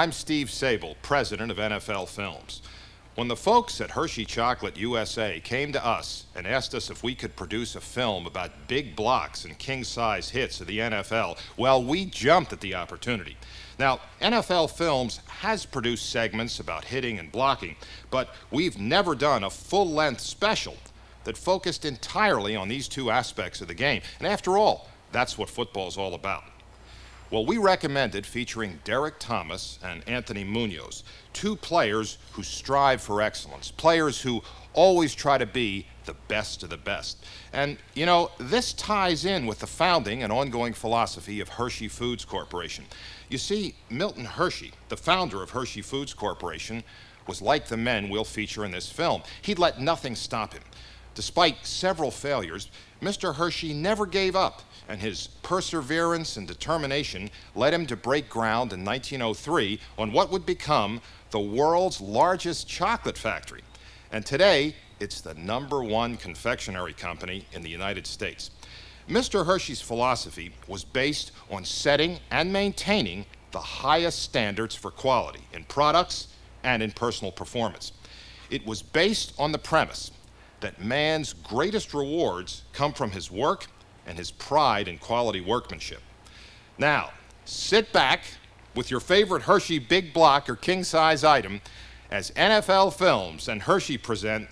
I'm Steve Sable, president of NFL Films. When the folks at Hershey Chocolate USA came to us and asked us if we could produce a film about big blocks and king-size hits of the NFL, well, we jumped at the opportunity. Now, NFL Films has produced segments about hitting and blocking, but we've never done a full-length special that focused entirely on these two aspects of the game. And after all, that's what football's all about. Well, we recommended featuring Derek Thomas and Anthony Munoz, two players who strive for excellence, players who always try to be the best of the best. And, you know, this ties in with the founding and ongoing philosophy of Hershey Foods Corporation. You see, Milton Hershey, the founder of Hershey Foods Corporation, was like the men we'll feature in this film. He'd let nothing stop him. Despite several failures, Mr. Hershey never gave up, and his perseverance and determination led him to break ground in 1903 on what would become the world's largest chocolate factory. And today, it's the #1 confectionery company in the United States. Mr. Hershey's philosophy was based on setting and maintaining the highest standards for quality in products and in personal performance. It was based on the premise that man's greatest rewards come from his work and his pride in quality workmanship. Now, sit back with your favorite Hershey Big Block or king-size item as NFL Films and Hershey present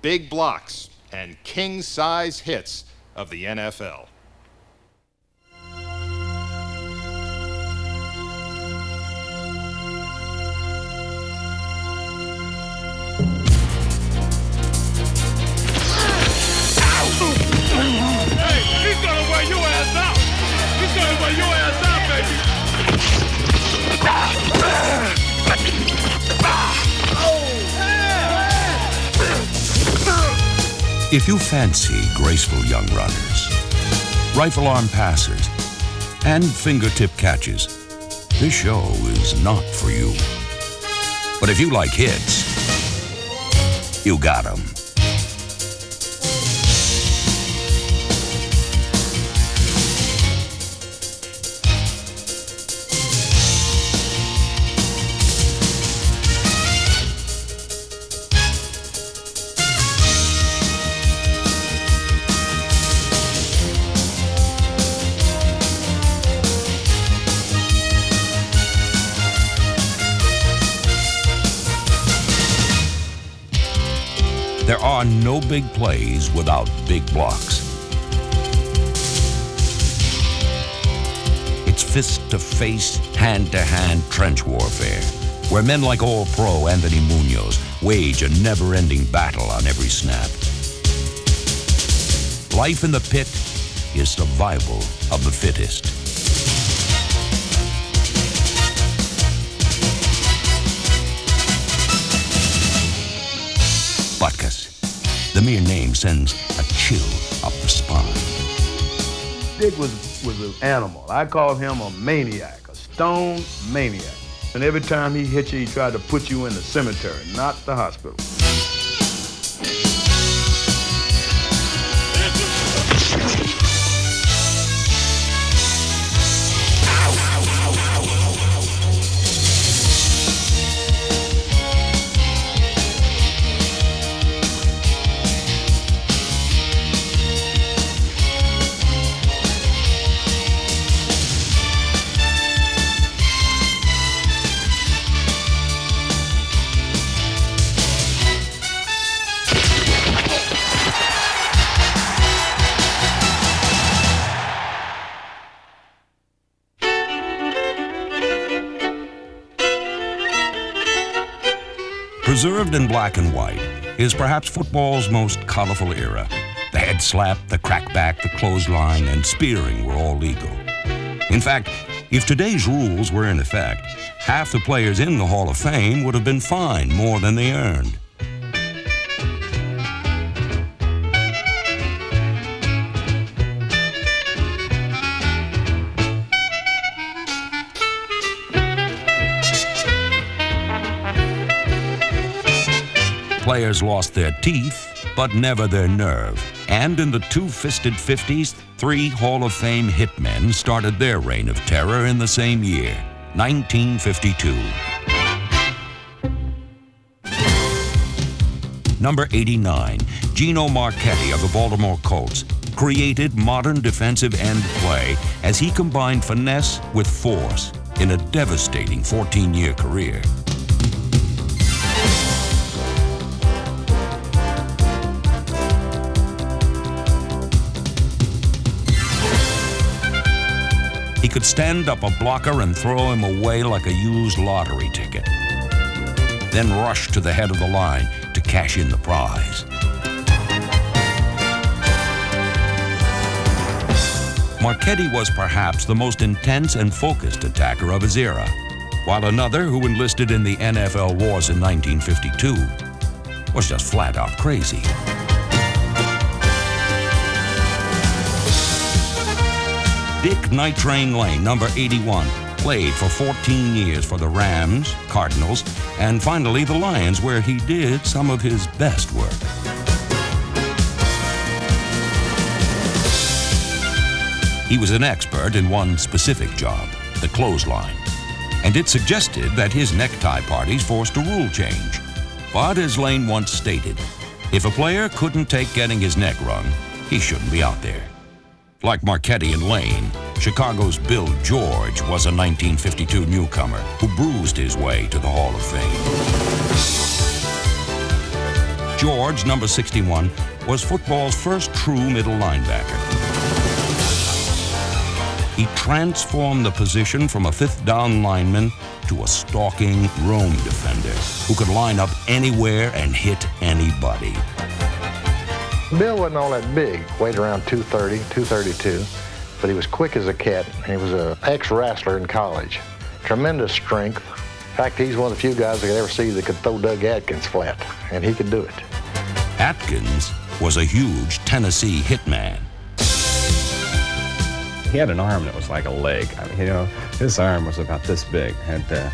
Big Blocks and king-size hits of the NFL. He's gonna wear your ass out! He's gonna wear your ass out, baby! If you fancy graceful young runners, rifle arm passers, and fingertip catches, this show is not for you. But if you like hits, you got 'em. There are no big plays without big blocks. It's fist-to-face, hand-to-hand trench warfare, where men like All-Pro Anthony Munoz wage a never-ending battle on every snap. Life in the pit is survival of the fittest. Butkus. The mere name sends a chill up the spine. Dick was an animal. I called him a maniac, a stone maniac. And every time he hit you, he tried to put you in the cemetery, not the hospital. Preserved in black and white is perhaps football's most colorful era. The head slap, the crackback, the clothesline, and spearing were all legal. In fact, if today's rules were in effect, half the players in the Hall of Fame would have been fined more than they earned. Players lost their teeth, but never their nerve. And in the two-fisted 50s, 3 Hall of Fame hitmen started their reign of terror in the same year. 1952. Number 89, Gino Marchetti of the Baltimore Colts created modern defensive end play as he combined finesse with force in a devastating 14-year career. He could stand up a blocker and throw him away like a used lottery ticket, then rush to the head of the line to cash in the prize. Marchetti was perhaps the most intense and focused attacker of his era, while another who enlisted in the NFL wars in 1952 was just flat out crazy. Dick Night Train Lane, number 81, played for 14 years for the Rams, Cardinals, and finally the Lions, where he did some of his best work. He was an expert in one specific job, the clothesline, and it suggested that his necktie parties forced a rule change. But as Lane once stated, if a player couldn't take getting his neck wrung, he shouldn't be out there. Like Marchetti and Lane, Chicago's Bill George was a 1952 newcomer who bruised his way to the Hall of Fame. George, number 61, was football's first true middle linebacker. He transformed the position from a fifth down lineman to a stalking roam defender who could line up anywhere and hit anybody. Bill wasn't all that big, weighed around 230, 232, but he was quick as a cat, and he was an ex-wrestler in college. Tremendous strength. In fact, he's one of the few guys I could ever see that could throw Doug Atkins flat, and he could do it. Atkins was a huge Tennessee hitman. He had an arm that was like a leg. I mean, his arm was about this big. Had the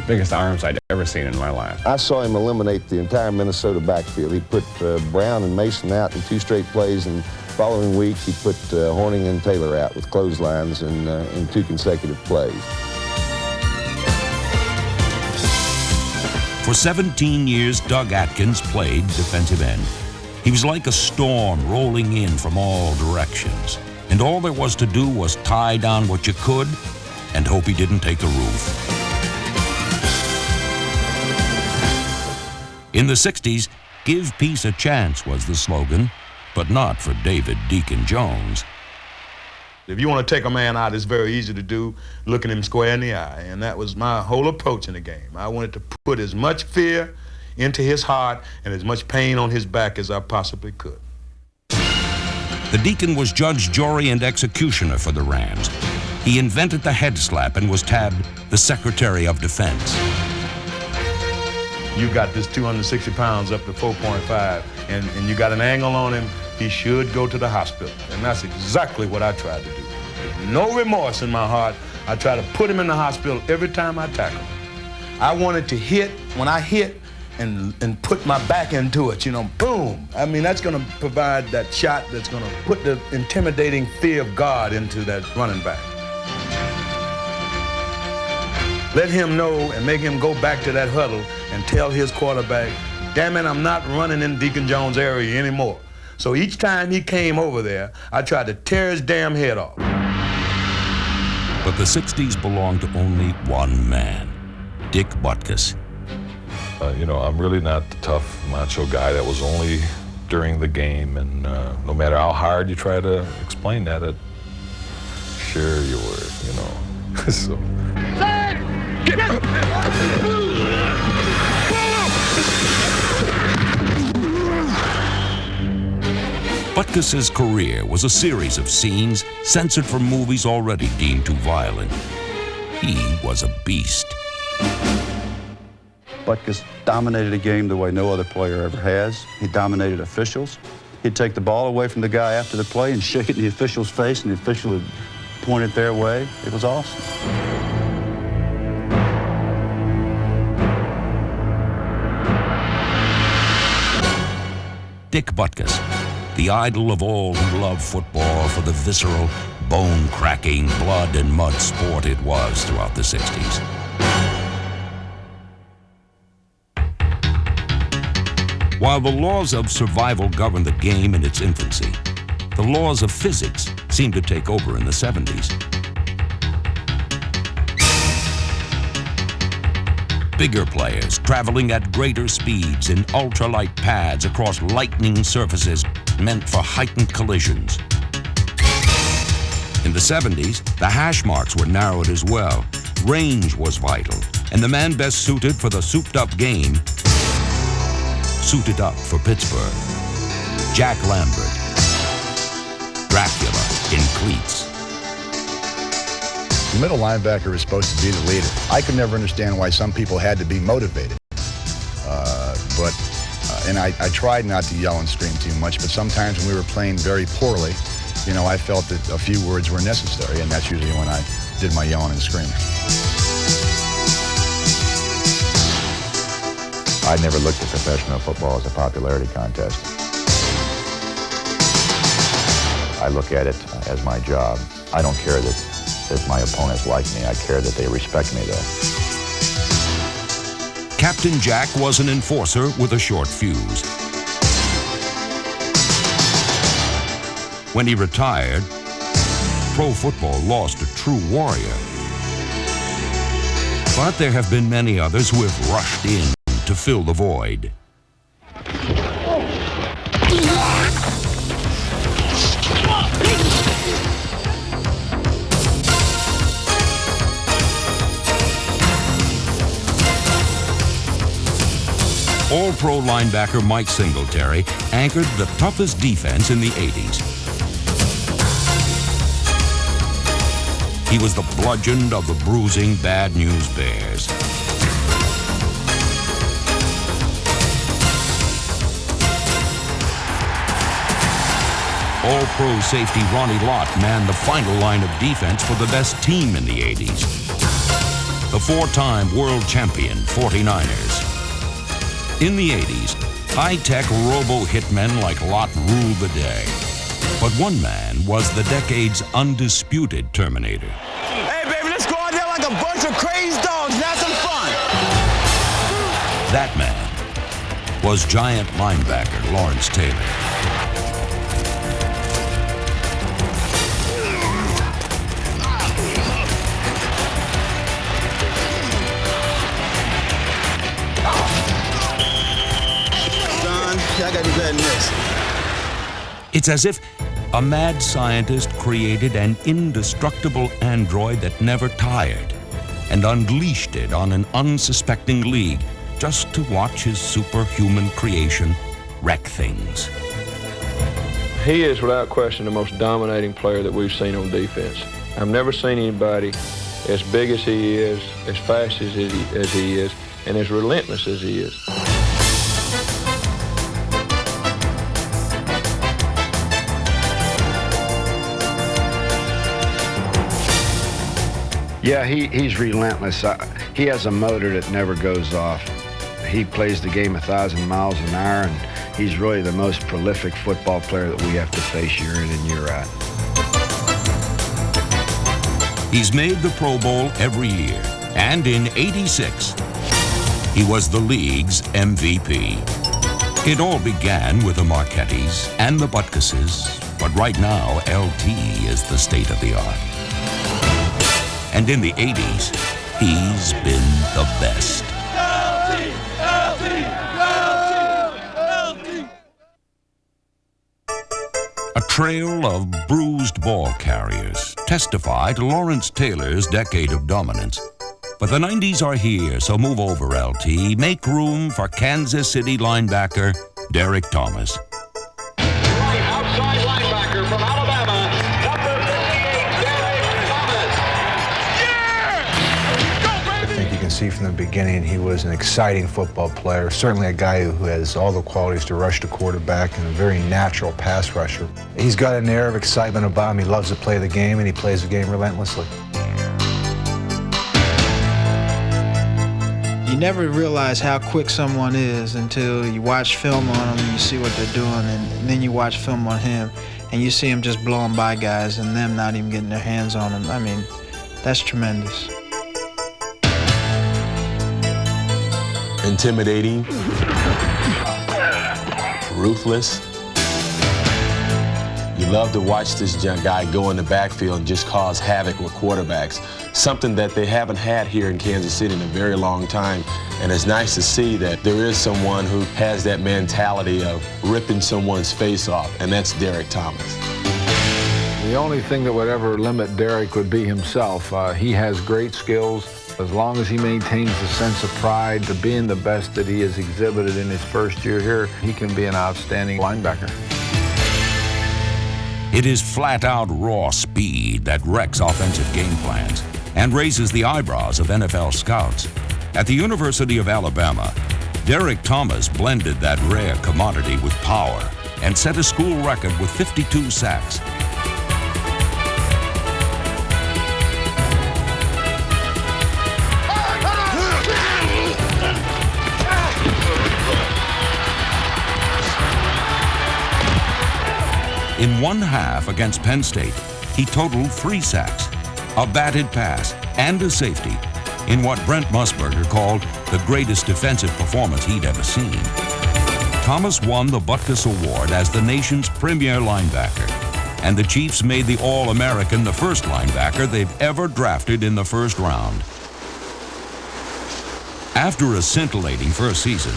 biggest arms I'd ever seen in my life. I saw him eliminate the entire Minnesota backfield. He put Brown and Mason out in 2 straight plays, and following week he put Horning and Taylor out with clotheslines in 2 consecutive plays. For 17 years, Doug Atkins played defensive end. He was like a storm rolling in from all directions, and all there was to do was tie down what you could and hope he didn't take the roof. In the 60s, "Give peace a chance" was the slogan, but not for David Deacon Jones. If you want to take a man out, it's very easy to do, looking him square in the eye, and that was my whole approach in the game. I wanted to put as much fear into his heart and as much pain on his back as I possibly could. The Deacon was judge, jury, and executioner for the Rams. He invented the head slap and was tabbed the Secretary of Defense. You got this 260 pounds up to 4.5, and you got an angle on him, he should go to the hospital. And that's exactly what I tried to do. With no remorse in my heart, I try to put him in the hospital every time I tackle him. I wanted to hit, when I hit, and put my back into it, boom. I mean, that's gonna provide that shot that's gonna put the intimidating fear of God into that running back. Let him know and make him go back to that huddle and tell his quarterback, damn it, I'm not running in Deacon Jones' area anymore. So each time he came over there, I tried to tear his damn head off. But the 60s belonged to only one man, Dick Butkus. I'm really not the tough, macho guy that was only during the game, and no matter how hard you try to explain that, sure you were, so. Butkus's career was a series of scenes censored from movies already deemed too violent. He was a beast. Butkus dominated a game the way no other player ever has. He dominated officials. He'd take the ball away from the guy after the play and shake it in the official's face, and the official would point it their way. It was awesome. Dick Butkus, the idol of all who love football for the visceral, bone-cracking, blood and mud sport it was throughout the 60s. While the laws of survival governed the game in its infancy, the laws of physics seemed to take over in the 70s. Bigger players traveling at greater speeds in ultralight pads across lightning surfaces meant for heightened collisions. In the 70s, the hash marks were narrowed as well. Range was vital, and the man best suited for the souped-up game suited up for Pittsburgh. Jack Lambert, Dracula in cleats. The middle linebacker is supposed to be the leader. I could never understand why some people had to be motivated. And I tried not to yell and scream too much, but sometimes when we were playing very poorly, you know, I felt that a few words were necessary, and that's usually when I did my yelling and screaming. I never looked at professional football as a popularity contest. I look at it as my job. I don't care that my opponents like me. I care that they respect me, though. Captain Jack was an enforcer with a short fuse. When he retired, pro football lost a true warrior. But there have been many others who have rushed in to fill the void. All-pro linebacker Mike Singletary anchored the toughest defense in the 80s. He was the bludgeon of the bruising Bad News Bears. All-pro safety Ronnie Lott manned the final line of defense for the best team in the 80s. The four-time world champion 49ers. In the 80s, high-tech robo-hitmen like Lott ruled the day. But one man was the decade's undisputed Terminator. Hey, baby, let's go out there like a bunch of crazed dogs and have some fun. That man was giant linebacker Lawrence Taylor. I gotta do better than this. It's as if a mad scientist created an indestructible android that never tired and unleashed it on an unsuspecting league just to watch his superhuman creation wreck things. He is, without question, the most dominating player that we've seen on defense. I've never seen anybody as big as he is, as fast as he is, and as relentless as he is. Yeah, he's relentless. He has a motor that never goes off. He plays the game 1,000 miles an hour, and he's really the most prolific football player that we have to face year in and year out. He's made the Pro Bowl every year, and in '86, he was the league's MVP. It all began with the Marchettis and the Butkuses, but right now, LT is the state of the art. And in the 80s, he's been the best. A trail of bruised ball carriers testify to Lawrence Taylor's decade of dominance. But the 90s are here, so move over, LT. Make room for Kansas City linebacker Derek Thomas. Outside linebacker from Alabama, number 58, Derek Thomas. I think you can see from the beginning he was an exciting football player, certainly a guy who has all the qualities to rush the quarterback and a very natural pass rusher. He's got an air of excitement about him. He loves to play the game, and he plays the game relentlessly. You never realize how quick someone is until you watch film on them and you see what they're doing, and then you watch film on him, and you see him just blowing by guys and them not even getting their hands on him. I mean, that's tremendous. Intimidating, ruthless. You love to watch this young guy go in the backfield and just cause havoc with quarterbacks, something that they haven't had here in Kansas City in a very long time. And it's nice to see that there is someone who has that mentality of ripping someone's face off, and that's Derrick Thomas. The only thing that would ever limit Derrick would be himself. He has great skills. As long as he maintains the sense of pride to being the best that he has exhibited in his first year here, he can be an outstanding linebacker. It is flat-out raw speed that wrecks offensive game plans and raises the eyebrows of NFL scouts. At the University of Alabama, Derrick Thomas blended that rare commodity with power and set a school record with 52 sacks. In one half against Penn State, he totaled 3 sacks, a batted pass, and a safety in what Brent Musburger called the greatest defensive performance he'd ever seen. Thomas won the Butkus Award as the nation's premier linebacker, and the Chiefs made the All-American the first linebacker they've ever drafted in the first round. After a scintillating first season,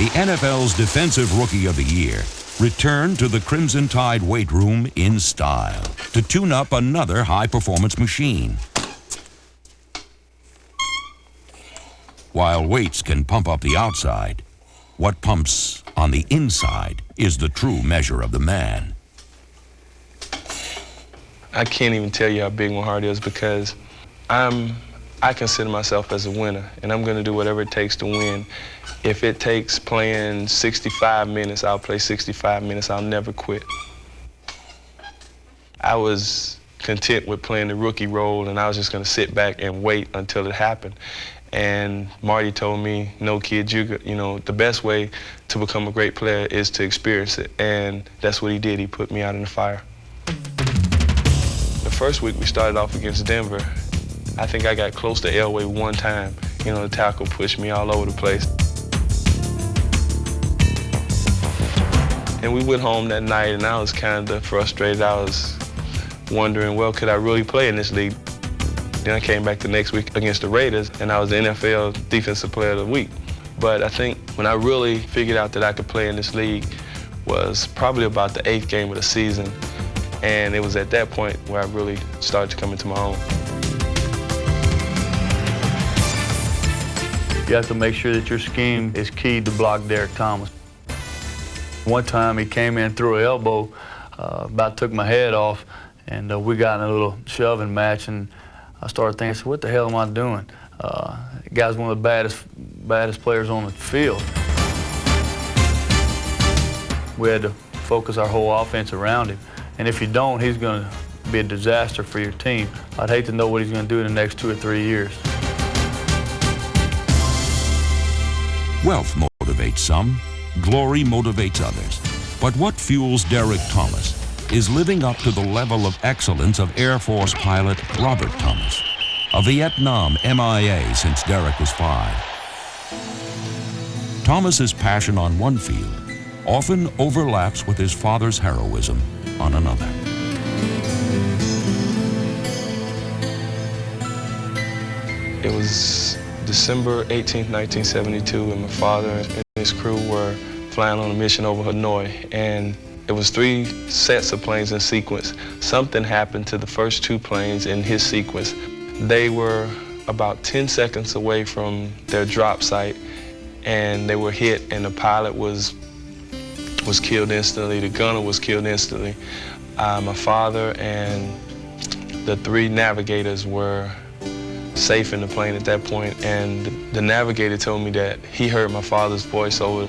the NFL's Defensive Rookie of the Year returned to the Crimson Tide weight room in style to tune up another high-performance machine. While weights can pump up the outside, what pumps on the inside is the true measure of the man. I can't even tell you how big my heart is because I consider myself as a winner, and I'm going to do whatever it takes to win. If it takes playing 65 minutes, I'll play 65 minutes. I'll never quit. I was content with playing the rookie role, and I was just going to sit back and wait until it happened. And Marty told me, no, kid, you know, the best way to become a great player is to experience it. And that's what he did. He put me out in the fire. The first week we started off against Denver. I think I got close to Elway one time. You know, the tackle pushed me all over the place. And we went home that night, and I was kind of frustrated. I was wondering, well, could I really play in this league? Then I came back the next week against the Raiders, and I was the NFL Defensive Player of the Week. But I think when I really figured out that I could play in this league was probably about the 8th game of the season. And it was at that point where I really started to come into my own. You have to make sure that your scheme is keyed to block Derrick Thomas. One time he came in, threw an elbow, about took my head off, and we got in a little shoving match, and I started thinking, what the hell am I doing? The guy's one of the baddest players on the field. We had to focus our whole offense around him, and if you don't, he's going to be a disaster for your team. I'd hate to know what he's going to do in the next 2 or 3 years. Wealth motivates some, glory motivates others. But what fuels Derrick Thomas is living up to the level of excellence of Air Force pilot Robert Thomas, a Vietnam MIA since Derrick was 5. Thomas's passion on one field often overlaps with his father's heroism on another. It was December 18th, 1972, and my father and his crew were flying on a mission over Hanoi, and it was 3 sets of planes in sequence. Something happened to the first 2 planes in his sequence. They were about 10 seconds away from their drop site, and they were hit, and the pilot was killed instantly. The gunner was killed instantly. My father and the 3 navigators were safe in the plane at that point, and the navigator told me that he heard my father's voice over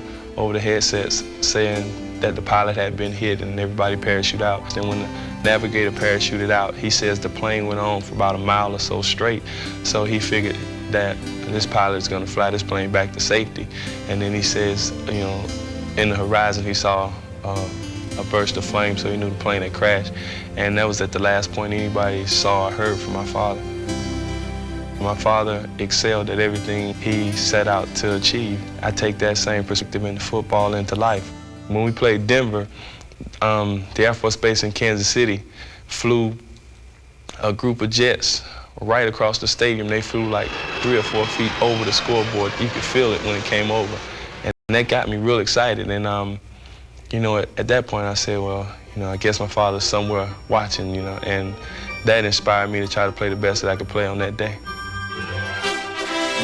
the headsets saying that the pilot had been hit and everybody parachuted out. And when the navigator parachuted out, he says the plane went on for about a mile or so straight, so he figured that this pilot is going to fly this plane back to safety. And then he says, you know, in the horizon he saw a burst of flame, so he knew the plane had crashed. And that was at the last point anybody saw or heard from my father. My father excelled at everything he set out to achieve. I take that same perspective into football, into life. When we played Denver, the Air Force Base in Kansas City flew a group of jets right across the stadium. They flew like 3 or 4 feet over the scoreboard. You could feel it when it came over. And that got me real excited. And, you know, at that point I said, well, you know, I guess my father's somewhere watching, you know, and that inspired me to try to play the best that I could play on that day.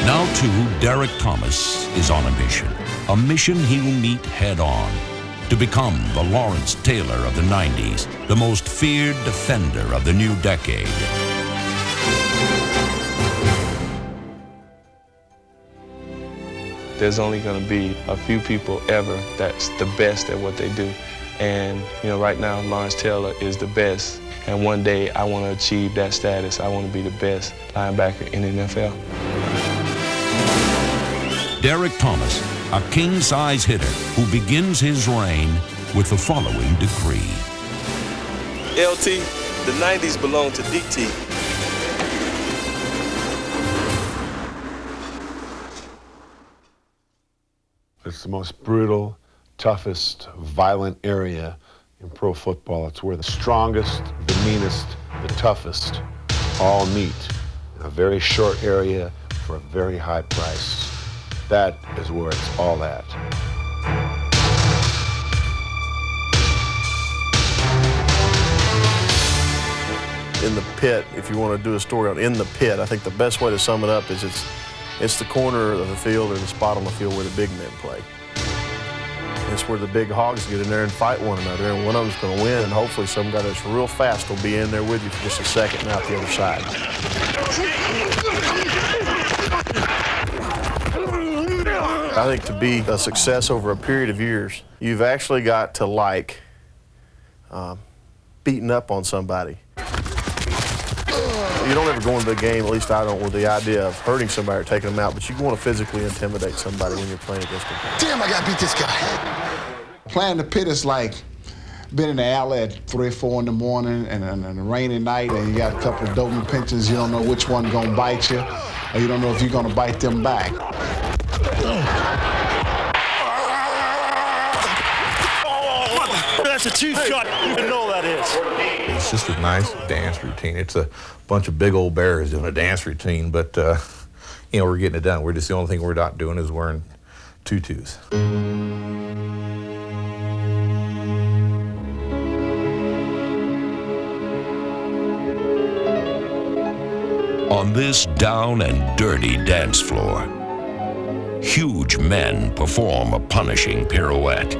Now, too, Derek Thomas is on a mission he will meet head on, to become the Lawrence Taylor of the 90s, the most feared defender of the new decade. There's only going to be a few people ever that's the best at what they do. And, you know, right now, Lawrence Taylor is the best. And one day, I want to achieve that status. I want to be the best linebacker in the NFL. Derek Thomas, a king-size hitter who begins his reign with the following decree. LT, the 90s belong to DT. It's the most brutal, toughest, violent area in pro football. It's where the strongest, the meanest, the toughest all meet in a very short area for a very high price. That is where it's all at. In the pit, if you want to do a story on In the Pit, I think the best way to sum it up is it's the corner of the field or the spot on the field where the big men play. It's where the big hogs get in there and fight one another, and one of them's going to win, and hopefully some guy that's real fast will be in there with you for just a second and out the other side. I think to be a success over a period of years, you've actually got to like beating up on somebody. You don't ever go into the game, at least I don't, with the idea of hurting somebody or taking them out, but you want to physically intimidate somebody when you're playing against them. Damn, I got to beat this guy. Playing the pit is like being in the alley at 3 or 4 in the morning and a rainy night, and you got a couple of doping pinches. You don't know which one going to bite you, or you don't know if you're going to bite them back. That's a cheap shot. You know that is. It's just a nice dance routine. It's a bunch of big old bears doing a dance routine, but you know, we're getting it done. We're just, the only thing we're not doing is wearing tutus. On this down and dirty dance floor, huge men perform a punishing pirouette.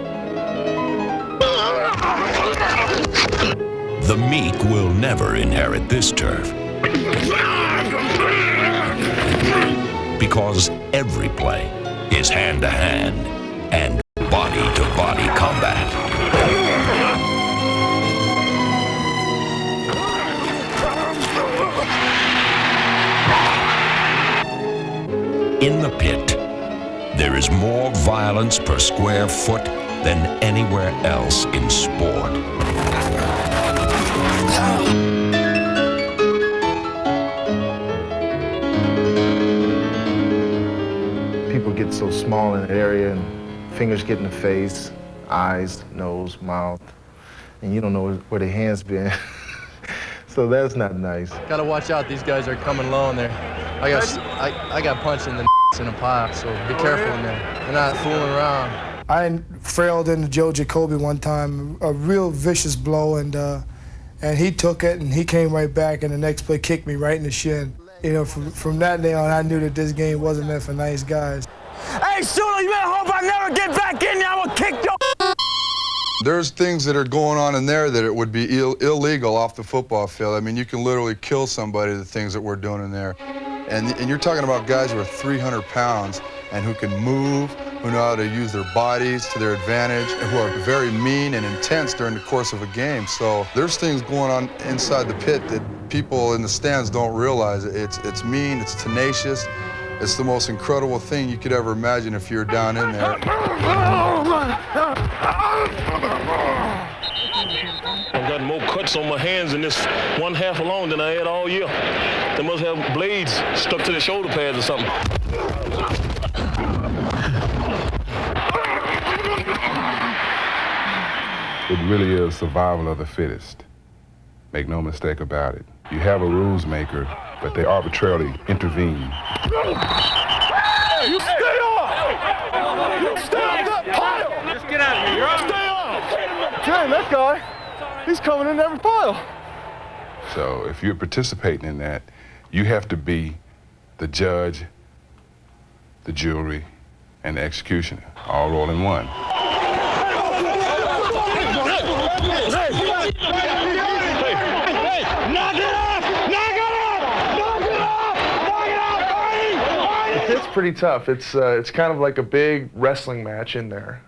The meek will never inherit this turf, because every play is hand-to-hand and body-to-body combat. In the pit, there is more violence per square foot than anywhere else in sport. People get so small in that area, and fingers get in the face, eyes, nose, mouth, and you don't know where their hands been. So that's not nice. Gotta watch out, these guys are coming low in there. I got punched in the in a pile, so be careful in there. They're not fooling around. I trailed into Joe Jacoby one time, a real vicious blow, and he took it, and he came right back, and the next play kicked me right in the shin. You know, from that day on, I knew that this game wasn't meant for nice guys. Hey, Shula, you better hope I never get back in there. I'm gonna kick your... There's things that are going on in there that it would be illegal off the football field. I mean, you can literally kill somebody, the things that we're doing in there. And you're talking about guys who are 300 pounds and who can move, who know how to use their bodies to their advantage, and who are very mean and intense during the course of a game. So there's things going on inside the pit that people in the stands don't realize. It's mean, it's tenacious. It's the most incredible thing you could ever imagine if you're down in there. I've got more cuts on my hands in this one half alone than I had all year. They must have blades stuck to the shoulder pads or something. It really is survival of the fittest. Make no mistake about it. You have a rules maker, but they arbitrarily intervene. Hey, you stay off! You stay off that pile! Just get out of here. You're on. Stay off! Dang, that guy, he's coming in every pile. So if you're participating in that, you have to be the judge, the jury, and the executioner, all rolled in one. It's pretty tough. It's kind of like a big wrestling match in there.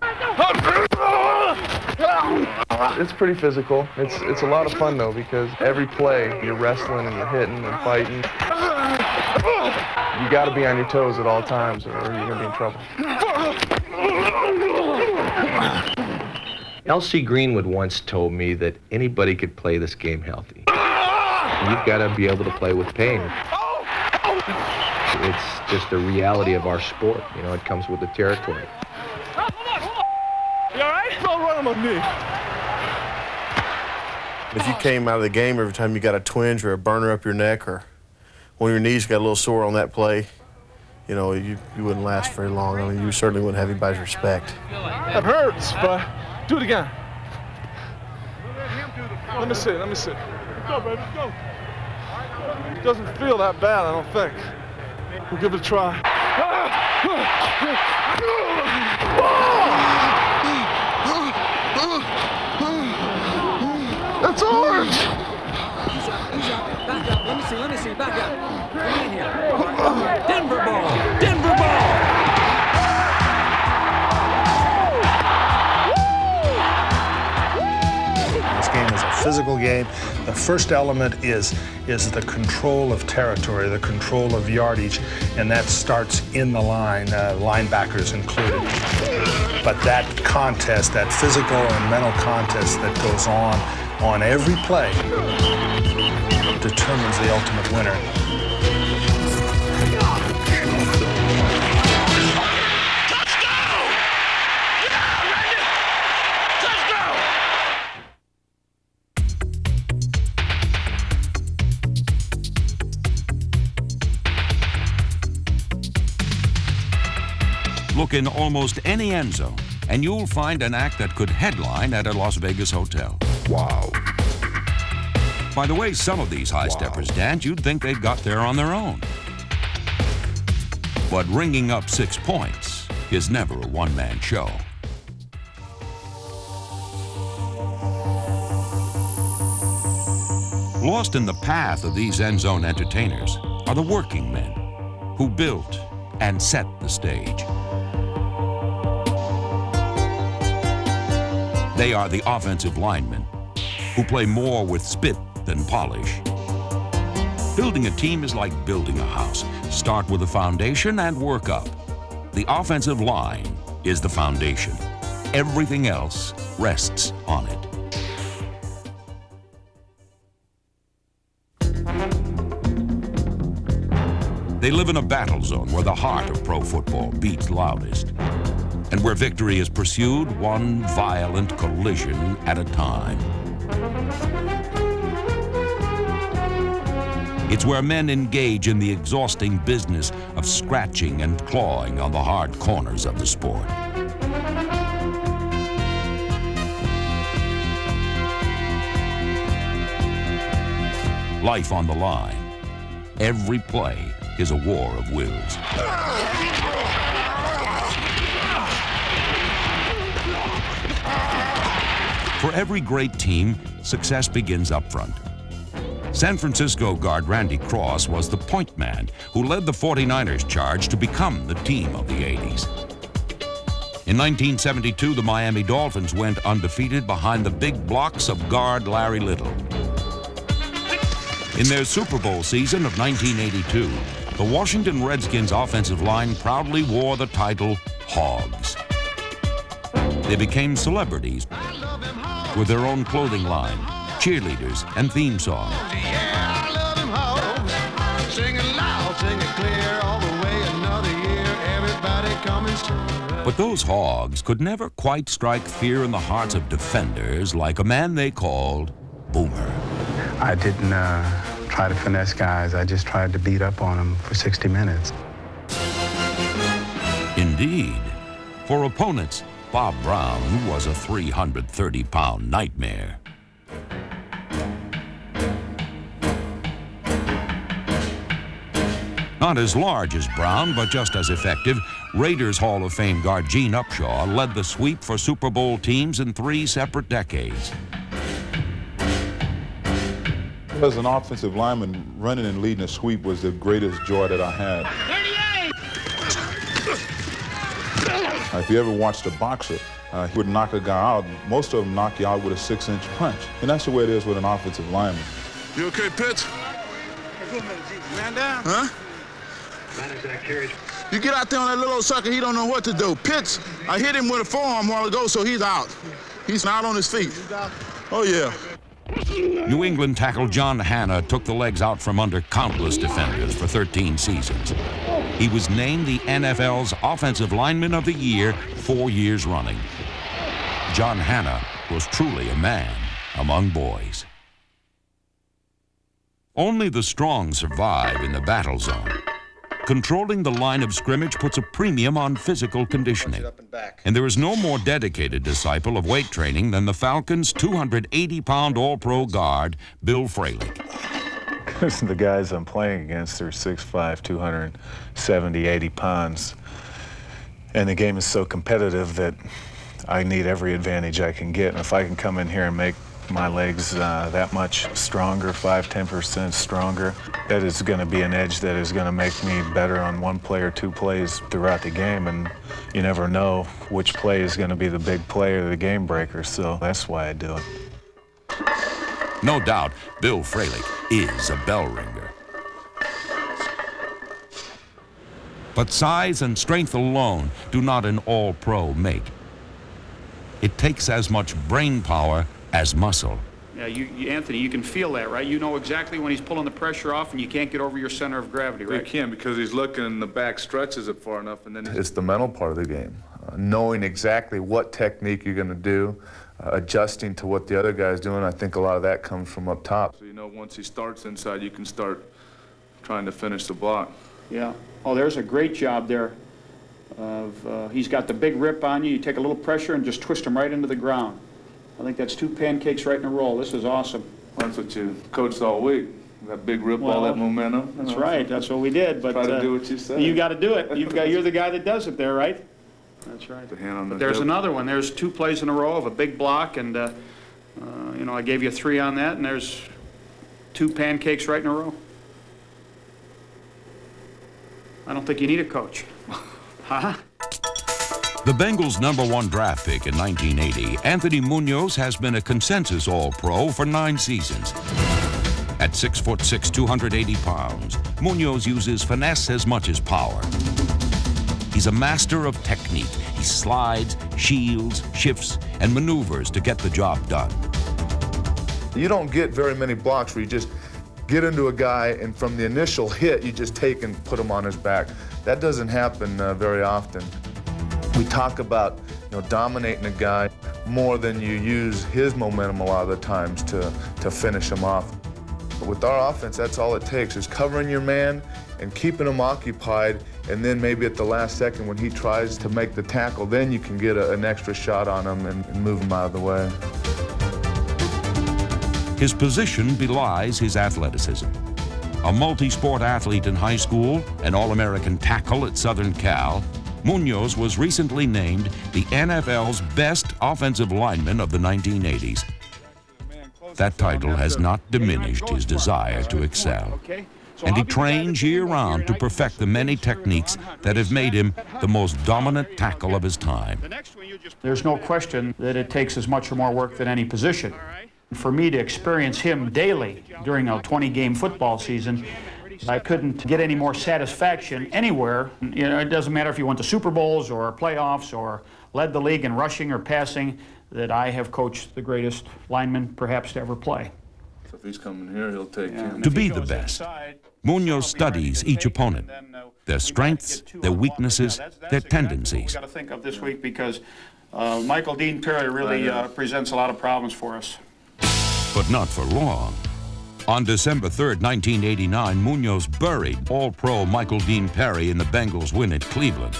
It's pretty physical. It's a lot of fun though, because every play you're wrestling and you're hitting and fighting. You got to be on your toes at all times, or you're gonna be in trouble. L.C. Greenwood once told me that anybody could play this game healthy. You've got to be able to play with pain. It's just the reality of our sport. You know, it comes with the territory. You all right? Don't run on my knee. If you came out of the game every time you got a twinge or a burner up your neck or one of your knees got a little sore on that play, you know, you wouldn't last very long. I mean, you certainly wouldn't have anybody's respect. That hurts, but do it again. Let me see. Let's go, baby, let's go. It doesn't feel that bad, I don't think. We'll give it a try. That's orange! Back up. Let me see. Back up. Come in here. Denver ball. Denver ball. This game is a physical game. The first element is the control of territory, the control of yardage, and that starts in the line, linebackers included. But that contest, that physical and mental contest that goes on every play, determines the ultimate winner. Look in almost any end zone, and you'll find an act that could headline at a Las Vegas hotel. Wow. By the way some of these high-steppers dance, you'd think they'd got there on their own. But ringing up 6 points is never a one-man show. Lost in the path of these end zone entertainers are the working men who built and set the stage. They are the offensive linemen who play more with spit than polish. Building a team is like building a house. Start with a foundation and work up. The offensive line is the foundation. Everything else rests on it. They live in a battle zone where the heart of pro football beats loudest, and where victory is pursued one violent collision at a time. It's where men engage in the exhausting business of scratching and clawing on the hard corners of the sport. Life on the line. Every play is a war of wills. For every great team, success begins up front. San Francisco guard Randy Cross was the point man who led the 49ers charge to become the team of the 80s. In 1972, the Miami Dolphins went undefeated behind the big blocks of guard Larry Little. In their Super Bowl season of 1982, the Washington Redskins offensive line proudly wore the title Hogs. They became celebrities with their own clothing line, cheerleaders, and theme song. Yeah, I love them hoes. Sing it loud, sing it clear, all the way another year. Everybody come and sing. But those hogs could never quite strike fear in the hearts of defenders like a man they called Boomer. I didn't try to finesse guys. I just tried to beat up on them for 60 minutes. Indeed. For opponents, Bob Brown was a 330-pound nightmare. Not as large as Brown, but just as effective, Raiders Hall of Fame guard Gene Upshaw led the sweep for Super Bowl teams in 3 separate decades. As an offensive lineman, running and leading a sweep was the greatest joy that I had. If you ever watched a boxer, he would knock a guy out. Most of them knock you out with a 6-inch punch. And that's the way it is with an offensive lineman. You okay, Pitts? Man down. Huh? You get out there on that little sucker, he don't know what to do. Pitts, I hit him with a forearm a while ago, so he's out. He's not on his feet. Oh, yeah. New England tackle John Hanna took the legs out from under countless defenders for 13 seasons. He was named the NFL's Offensive Lineman of the Year 4 years running. John Hanna was truly a man among boys. Only the strong survive in the battle zone. Controlling the line of scrimmage puts a premium on physical conditioning. And there is no more dedicated disciple of weight training than the Falcons' 280-pound All-Pro guard, Bill Fralick. The guys I'm playing against are 6'5", 270, 80 pounds. And the game is so competitive that I need every advantage I can get. And if I can come in here and make my legs that much stronger, 5–10% stronger, that is going to be an edge that is going to make me better on 1 play or 2 plays throughout the game. And you never know which play is going to be the big play or the game breaker, so that's why I do it. No doubt, Bill Fralick is a bell ringer. But size and strength alone do not an all-pro make. It takes as much brain power as muscle. Yeah, Anthony, you can feel that, right? You know exactly when he's pulling the pressure off and you can't get over your center of gravity, right? You can't, because he's looking and the back stretches it far enough, and then it's the mental part of the game. Knowing exactly what technique you're going to do, adjusting to what the other guy's doing. I think a lot of that comes from up top. So you know, once he starts inside, you can start trying to finish the block. Yeah. Oh, there's a great job there. He's got the big rip on you. You take a little pressure and just twist him right into the ground. I think that's 2 pancakes right in a row. This is awesome. That's what you coached all week. That big rip, all that momentum. That's right. That's what we did. But try to do what you said. You got to do it. You're the guy that does it there, right? That's right. The hand on but the there's hip. another one. There's 2 plays in a row of a big block, and you know, I gave you 3 on that, and there's 2 pancakes right in a row. I don't think you need a coach. Huh? The Bengals' #1 draft pick in 1980, Anthony Munoz has been a consensus All-Pro for 9 seasons. At 6'6", 280 pounds, Munoz uses finesse as much as power. He's a master of technique. He slides, shields, shifts, and maneuvers to get the job done. You don't get very many blocks where you just get into a guy and from the initial hit, you just take and put him on his back. That doesn't happen very often. We talk about, you know, dominating a guy more than you use his momentum a lot of the times to finish him off. But with our offense, that's all it takes, is covering your man and keeping him occupied, and then maybe at the last second when he tries to make the tackle, then you can get an extra shot on him and move him out of the way. His position belies his athleticism. A multi-sport athlete in high school, an All-American tackle at Southern Cal, Munoz was recently named the NFL's best offensive lineman of the 1980s. That title has not diminished his desire to excel. And he trains year-round to perfect the many techniques that have made him the most dominant tackle of his time. There's no question that it takes as much or more work than any position. For me to experience him daily during a 20-game football season, I couldn't get any more satisfaction anywhere. You know, it doesn't matter if you went to Super Bowls or playoffs or led the league in rushing or passing. that I have coached the greatest lineman perhaps to ever play. So if he's coming here, he'll take him. To be the best, Munoz studies each opponent, their strengths, their weaknesses, their tendencies. We've got to think of this week because Michael Dean Perry really presents a lot of problems for us. But not for long. On December 3rd, 1989, Munoz buried All-Pro Michael Dean Perry in the Bengals' win at Cleveland.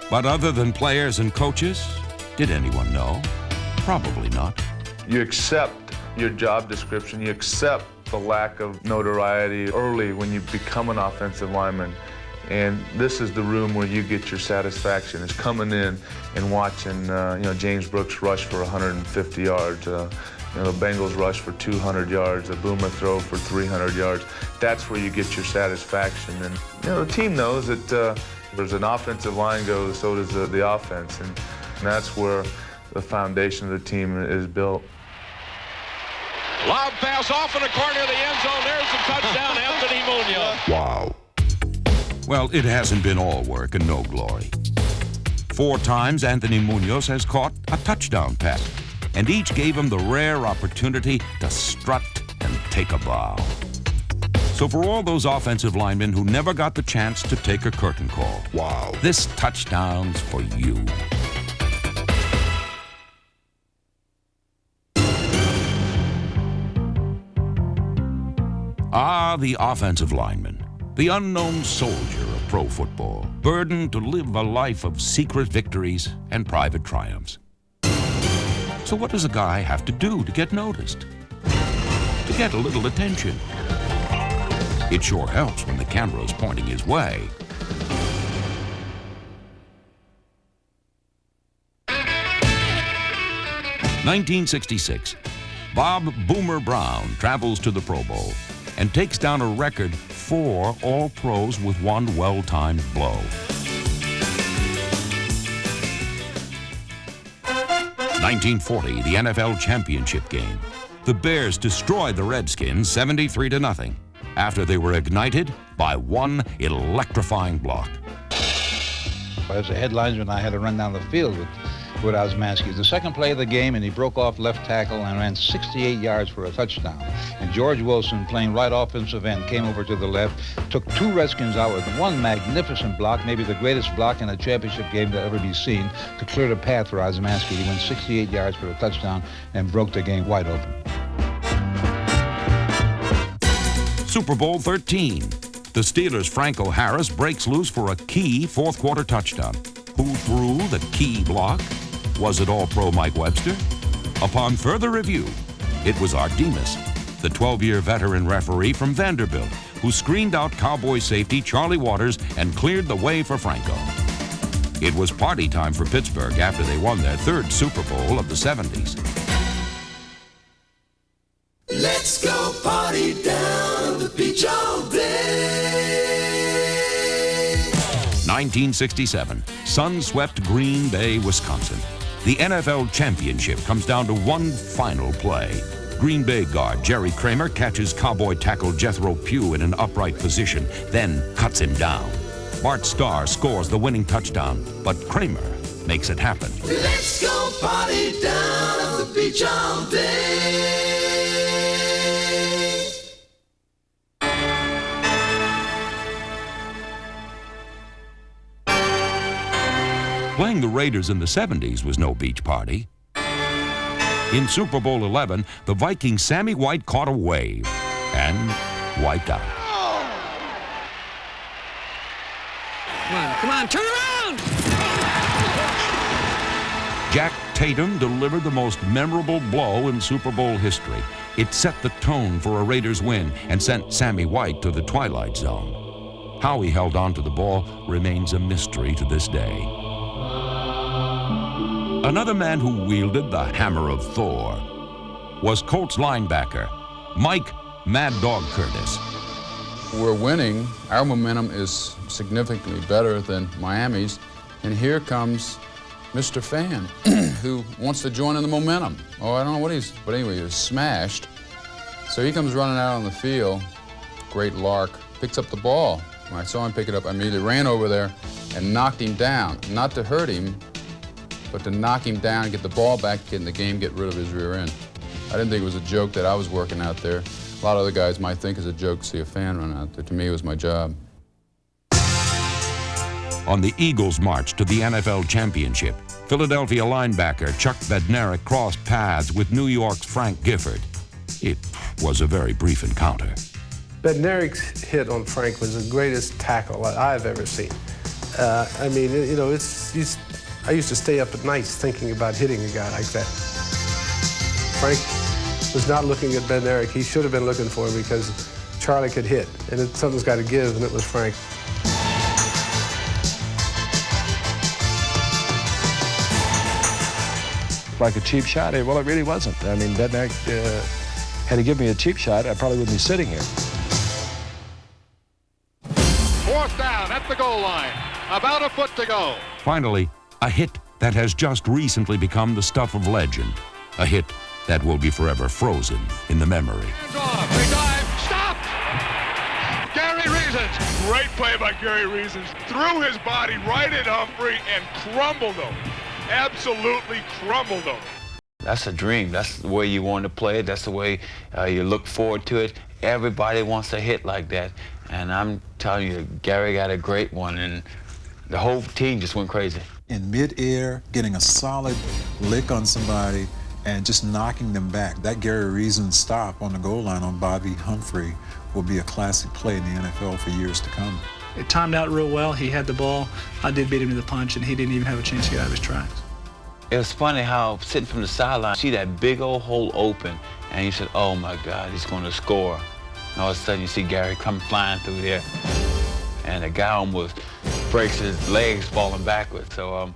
But other than players and coaches, did anyone know? Probably not. You accept your job description, you accept the lack of notoriety early when you become an offensive lineman. And this is the room where you get your satisfaction, is coming in and watching James Brooks rush for 150 yards, the Bengals rush for 200 yards, a Boomer throw for 300 yards. That's where you get your satisfaction. And the team knows that there's an offensive line goes, so does the offense. And that's where the foundation of the team is built. Lob pass off in the corner of the end zone. There's the touchdown, Anthony Munoz. Wow. Well, it hasn't been all work and no glory. 4 times Anthony Munoz has caught a touchdown pass, and each gave him the rare opportunity to strut and take a bow. So for all those offensive linemen who never got the chance to take a curtain call, wow, this touchdown's for you. Ah, the offensive lineman, the unknown soldier of pro football, burdened to live a life of secret victories and private triumphs. So what does a guy have to do to get noticed? To get a little attention? It sure helps when the camera's pointing his way. "1966, Bob Boomer Brown travels to the Pro Bowl and takes down a record 4 All-Pros with one well-timed blow. 1940, the NFL championship game. The Bears destroyed the Redskins 73-0 after they were ignited by one electrifying block. As a headlinesman, I had to run down the field with Osmanski. It was the second play of the game, and he broke off left tackle and ran 68 yards for a touchdown. And George Wilson, playing right offensive end, came over to the left, took 2 Redskins out with one magnificent block, maybe the greatest block in a championship game to ever be seen, to clear the path for Osmanski. He went 68 yards for a touchdown and broke the game wide open. Super Bowl 13. The Steelers' Franco Harris breaks loose for a key fourth-quarter touchdown. Who threw the key block? Was it All-Pro Mike Webster? Upon further review, it was Art Demas, the 12-year veteran referee from Vanderbilt, who screened out Cowboy safety Charlie Waters and cleared the way for Franco. It was party time for Pittsburgh after they won their 3rd Super Bowl of the 70s. Let's go party down the beach all day. 1967, sun-swept Green Bay, Wisconsin. The NFL championship comes down to one final play. Green Bay guard Jerry Kramer catches Cowboy tackle Jethro Pugh in an upright position, then cuts him down. Bart Starr scores the winning touchdown, but Kramer makes it happen. Let's go party down on the beach all day. Playing the Raiders in the 70s was no beach party. In Super Bowl 11, the Vikings' Sammy White caught a wave and wiped out. Come on, turn around! Jack Tatum delivered the most memorable blow in Super Bowl history. It set the tone for a Raiders win and sent Sammy White to the twilight zone. How he held on to the ball remains a mystery to this day. Another man who wielded the hammer of Thor was Colts linebacker Mike Mad Dog Curtis. We're winning. Our momentum is significantly better than Miami's. And here comes Mr. Fan, who wants to join in the momentum. Oh, I don't know what but anyway, he was smashed. So he comes running out on the field, great lark, picks up the ball. When I saw him pick it up, I immediately ran over there and knocked him down. Not to hurt him, but to knock him down, get the ball back, get in the game, get rid of his rear end. I didn't think it was a joke that I was working out there. A lot of other guys might think it's a joke to see a fan run out there. To me, it was my job. On the Eagles' march to the NFL championship, Philadelphia linebacker Chuck Bednarik crossed paths with New York's Frank Gifford. It was a very brief encounter. Bednarik's hit on Frank was the greatest tackle I've ever seen. I mean, you know, I used to stay up at nights thinking about hitting a guy like that. Frank was not looking at Bednarik. He should have been looking for him because Charlie could hit, and something's got to give, and it was Frank. Like a cheap shot? Well, it really wasn't. I mean, Bednarik, had he given me a cheap shot, I probably wouldn't be sitting here. Fourth down at the goal line. About a foot to go. Finally, a hit that has just recently become the stuff of legend. A hit that will be forever frozen in the memory. Hands off. They dive. Stop! Gary Reasons. Great play by Gary Reasons. Threw his body right at Humphrey and crumbled him. Absolutely crumbled him. That's a dream. That's the way you want to play it. That's the way you look forward to it. Everybody wants a hit like that. And I'm telling you, Gary got a great one, and the whole team just went crazy. In midair, getting a solid lick on somebody and just knocking them back. That Gary Reasons stop on the goal line on Bobby Humphrey will be a classic play in the NFL for years to come. It timed out real well. He had the ball. I did beat him to the punch, and he didn't even have a chance to get out of his tracks. It was funny how, sitting from the sideline, see that big old hole open, and you said, oh my God, he's going to score. And all of a sudden you see Gary come flying through there, and the guy almost breaks his legs falling backwards. So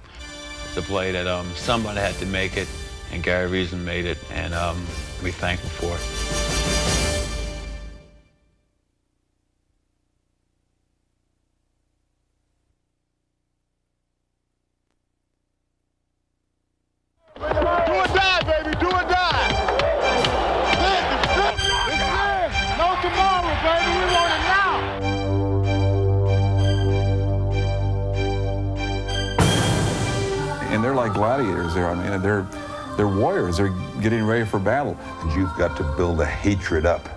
it's a play that somebody had to make it, and Gary Reason made it, and we're thankful for it. Do or die, baby. Do or die. This is it. No tomorrow, baby. We want it now. And they're like gladiators there. I mean, they're warriors. They're getting ready for battle. And you've got to build a hatred up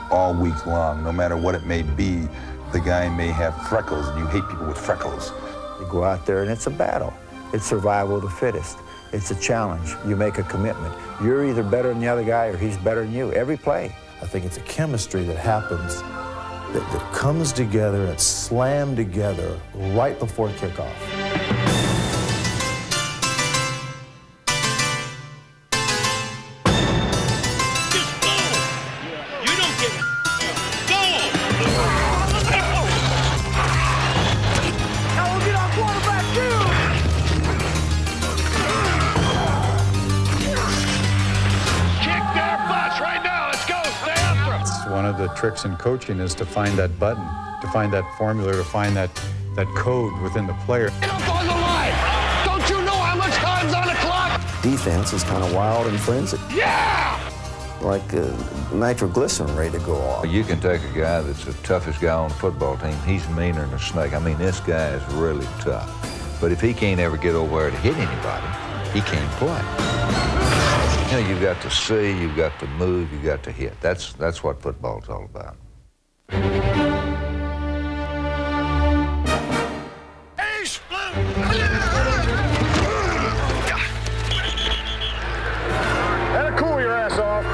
all week long, no matter what it may be. The guy may have freckles, and you hate people with freckles. You go out there, and it's a battle. It's survival of the fittest. It's a challenge. You make a commitment. You're either better than the other guy or he's better than you, every play. I think it's a chemistry that happens, that comes together, it's slammed together right before kickoff. One of the tricks in coaching is to find that button, to find that formula, to find that code within the player. Get up on the line! Don't you know how much time's on the clock? Defense is kind of wild and frenzied. Yeah! Like nitroglycerin ready to go off. You can take a guy that's the toughest guy on the football team. He's meaner than a snake. I mean, this guy is really tough. But if he can't ever get over there to hit anybody, he can't play. You know, you've got to see, you've got to move, you've got to hit. That's what football's all about. That'll cool your ass off.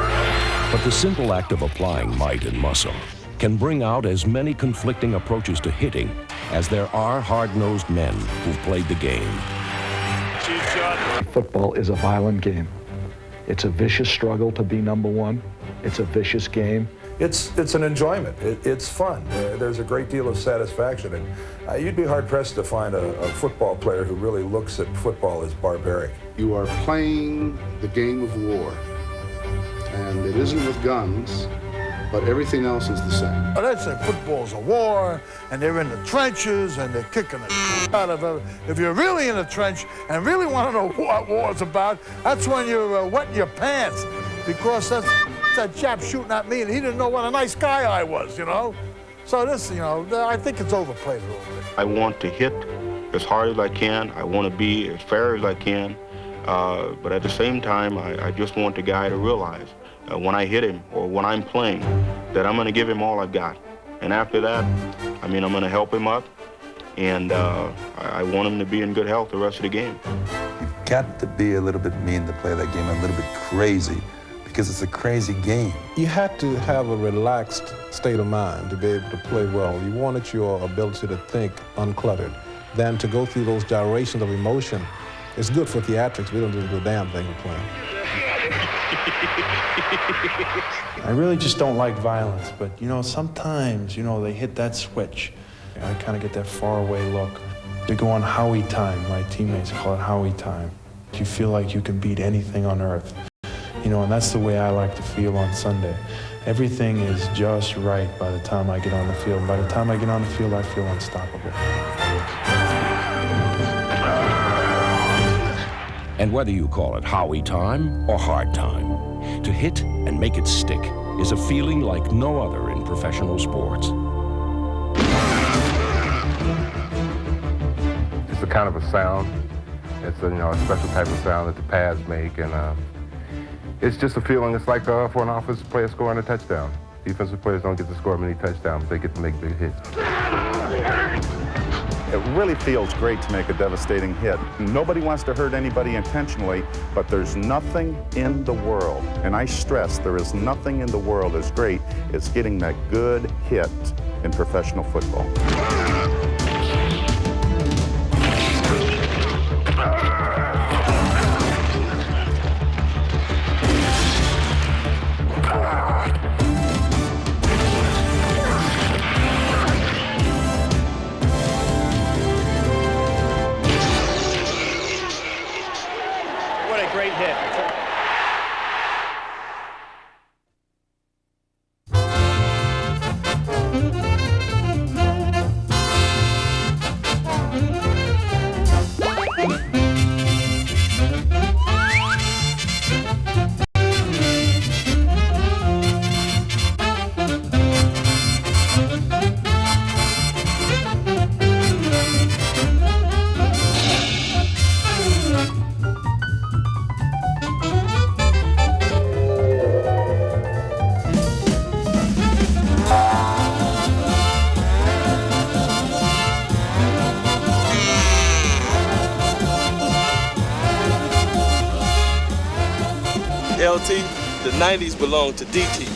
But the simple act of applying might and muscle can bring out as many conflicting approaches to hitting as there are hard-nosed men who've played the game. Football is a violent game. It's a vicious struggle to be number one. It's a vicious game. It's an enjoyment. It's fun. There's a great deal of satisfaction. And you'd be hard-pressed to find a football player who really looks at football as barbaric. You are playing the game of war. And it isn't with guns, but everything else is the same. They say football's a war, and they're in the trenches, and they're kicking the out of it. If you're really in the trench and really want to know what war's about, that's when you're wetting your pants, because that's that chap shooting at me, and he didn't know what a nice guy I was, you know? So this, you know, I think it's overplayed a little bit. I want to hit as hard as I can. I want to be as fair as I can. But at the same time, I just want the guy to realize when I hit him or when I'm playing that I'm going to give him all I've got. And after that, I mean, I'm going to help him up. And I want him to be in good health the rest of the game. You've got to be a little bit mean to play that game, a little bit crazy, because it's a crazy game. You have to have a relaxed state of mind to be able to play well. You wanted your ability to think uncluttered. Then to go through those gyrations of emotion, it's good for theatrics. We don't do a damn thing with playing. I really just don't like violence, but sometimes, they hit that switch. I kind of get that faraway look. They go on Howie time. My teammates call it Howie time. You feel like you can beat anything on earth. And that's the way I like to feel on Sunday. Everything is just right by the time I get on the field. By the time I get on the field, I feel unstoppable. And whether you call it Howie time or hard time, to hit and make it stick is a feeling like no other in professional sports. It's a kind of a sound. It's a special type of sound that the pads make, and it's just a feeling. It's like for an offensive player scoring a touchdown. Defensive players don't get to score many touchdowns, but they get to make big hits. It really feels great to make a devastating hit. Nobody wants to hurt anybody intentionally, but there's nothing in the world, and I stress there is nothing in the world as great as getting that good hit in professional football. LT, the 90s belong to DT.